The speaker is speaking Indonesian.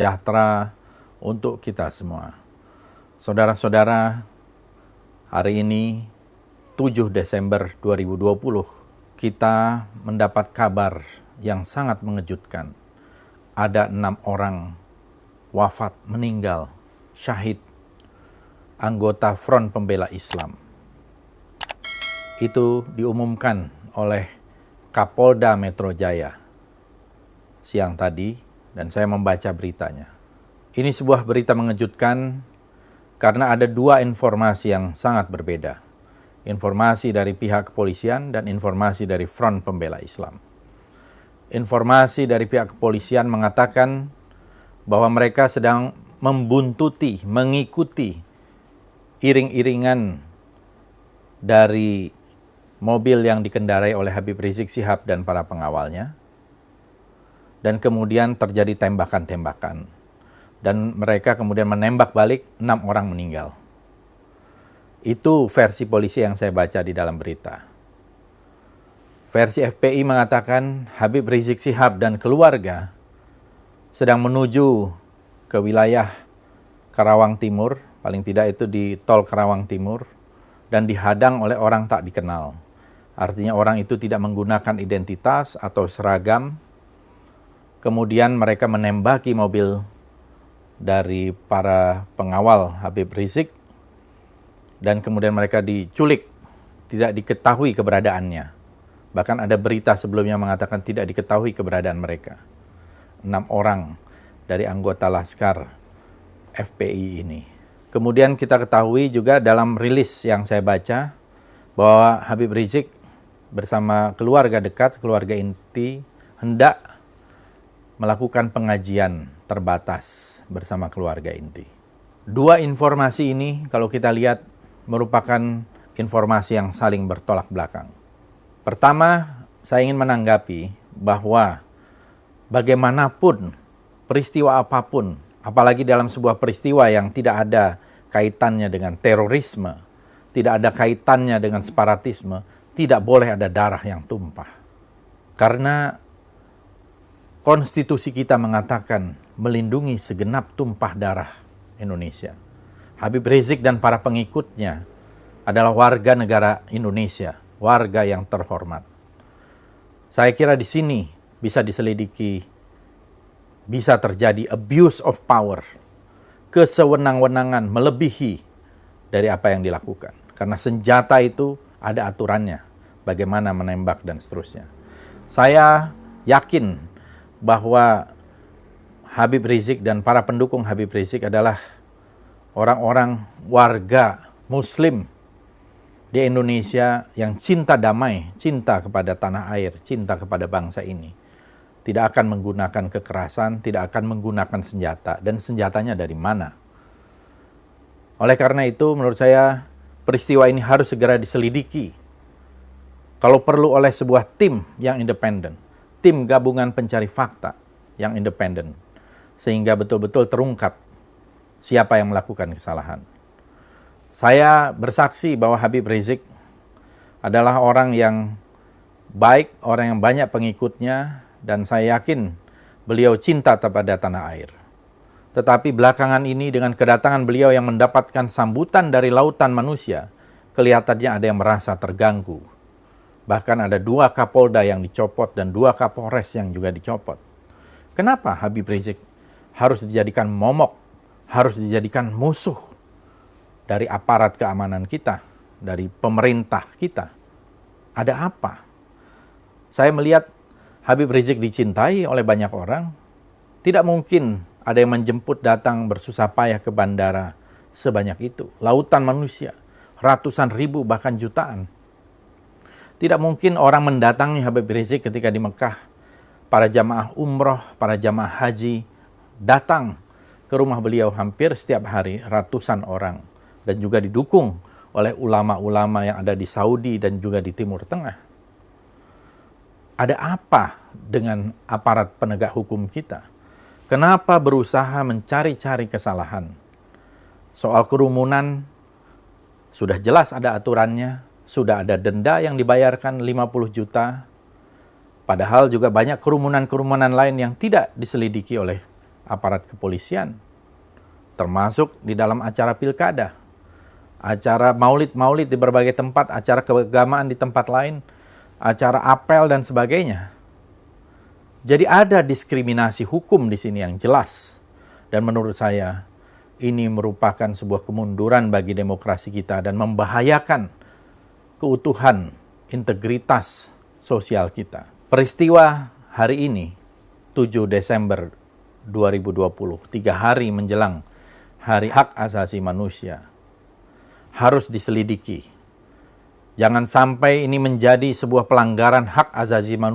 sejahtera untuk kita semua. Saudara-saudara, hari ini 7 Desember 2020 kita mendapat kabar yang sangat mengejutkan. Ada 6 orang wafat, meninggal, syahid, anggota Front Pembela Islam. Itu diumumkan oleh Kapolda Metro Jaya siang tadi, dan saya membaca beritanya. Ini sebuah berita mengejutkan karena ada 2 informasi yang sangat berbeda. Informasi dari pihak kepolisian dan informasi dari Front Pembela Islam. Informasi dari pihak kepolisian mengatakan bahwa mereka sedang membuntuti, mengikuti iring-iringan dari mobil yang dikendarai oleh Habib Rizik Syihab dan para pengawalnya. Dan kemudian terjadi tembakan-tembakan. Dan mereka kemudian menembak balik, 6 orang meninggal. Itu versi polisi yang saya baca di dalam berita. Versi FPI mengatakan Habib Rizik Syihab dan keluarga sedang menuju ke wilayah Karawang Timur, paling tidak itu di tol Karawang Timur, dan dihadang oleh orang tak dikenal. Artinya orang itu tidak menggunakan identitas atau seragam. Kemudian mereka menembaki mobil dari para pengawal Habib Rizik dan kemudian mereka diculik, tidak diketahui keberadaannya. Bahkan ada berita sebelumnya mengatakan tidak diketahui keberadaan mereka. 6 orang dari anggota Laskar FPI ini. Kemudian kita ketahui juga dalam rilis yang saya baca bahwa Habib Rizik bersama keluarga dekat, keluarga inti, hendak melakukan pengajian terbatas bersama keluarga inti. 2 informasi ini kalau kita lihat merupakan informasi yang saling bertolak belakang. Pertama, saya ingin menanggapi bahwa bagaimanapun peristiwa apapun, apalagi dalam sebuah peristiwa yang tidak ada kaitannya dengan terorisme, tidak ada kaitannya dengan separatisme, tidak boleh ada darah yang tumpah. Karena konstitusi kita mengatakan melindungi segenap tumpah darah Indonesia. Habib Rizik dan para pengikutnya adalah warga negara Indonesia, warga yang terhormat. Saya kira di sini bisa diselidiki, bisa terjadi abuse of power, kesewenang-wenangan melebihi dari apa yang dilakukan. Karena senjata itu ada aturannya, bagaimana menembak dan seterusnya. Saya yakin bahwa Habib Rizik dan para pendukung Habib Rizik adalah orang-orang warga Muslim di Indonesia yang cinta damai, cinta kepada tanah air, cinta kepada bangsa ini. Tidak akan menggunakan kekerasan, tidak akan menggunakan senjata, dan senjatanya dari mana. Oleh karena itu, menurut saya peristiwa ini harus segera diselidiki. Kalau perlu oleh sebuah tim yang independen, tim gabungan pencari fakta yang independen, sehingga betul-betul terungkap siapa yang melakukan kesalahan. Saya bersaksi bahwa Habib Rizik adalah orang yang baik, orang yang banyak pengikutnya, dan saya yakin beliau cinta kepada tanah air. Tetapi belakangan ini dengan kedatangan beliau yang mendapatkan sambutan dari lautan manusia, kelihatannya ada yang merasa terganggu. Bahkan ada 2 Kapolda yang dicopot dan 2 Kapolres yang juga dicopot. Kenapa Habib Rizik harus dijadikan momok, harus dijadikan musuh dari aparat keamanan kita, dari pemerintah kita? Ada apa? Saya melihat Habib Rizik dicintai oleh banyak orang. Tidak mungkin ada yang menjemput datang bersusah payah ke bandara sebanyak itu. Lautan manusia, ratusan ribu bahkan jutaan. Tidak mungkin orang mendatangi Habib Rizik ketika di Mekah. Para jamaah umroh, para jamaah haji datang ke rumah beliau hampir setiap hari, ratusan orang. Dan juga didukung oleh ulama-ulama yang ada di Saudi dan juga di Timur Tengah. Ada apa dengan aparat penegak hukum kita? Kenapa berusaha mencari-cari kesalahan? Soal kerumunan, sudah jelas ada aturannya, sudah ada denda yang dibayarkan 50 juta. Padahal juga banyak kerumunan-kerumunan lain yang tidak diselidiki oleh aparat kepolisian, termasuk di dalam acara pilkada, acara maulid-maulid di berbagai tempat, acara keagamaan di tempat lain, acara apel dan sebagainya. Jadi ada diskriminasi hukum di sini yang jelas. Dan menurut saya ini merupakan sebuah kemunduran bagi demokrasi kita dan membahayakan keutuhan, integritas sosial kita. Peristiwa hari ini, 7 Desember 2020, 3 hari menjelang Hari Hak Asasi Manusia, harus diselidiki. Jangan sampai ini menjadi sebuah pelanggaran hak asasi manusia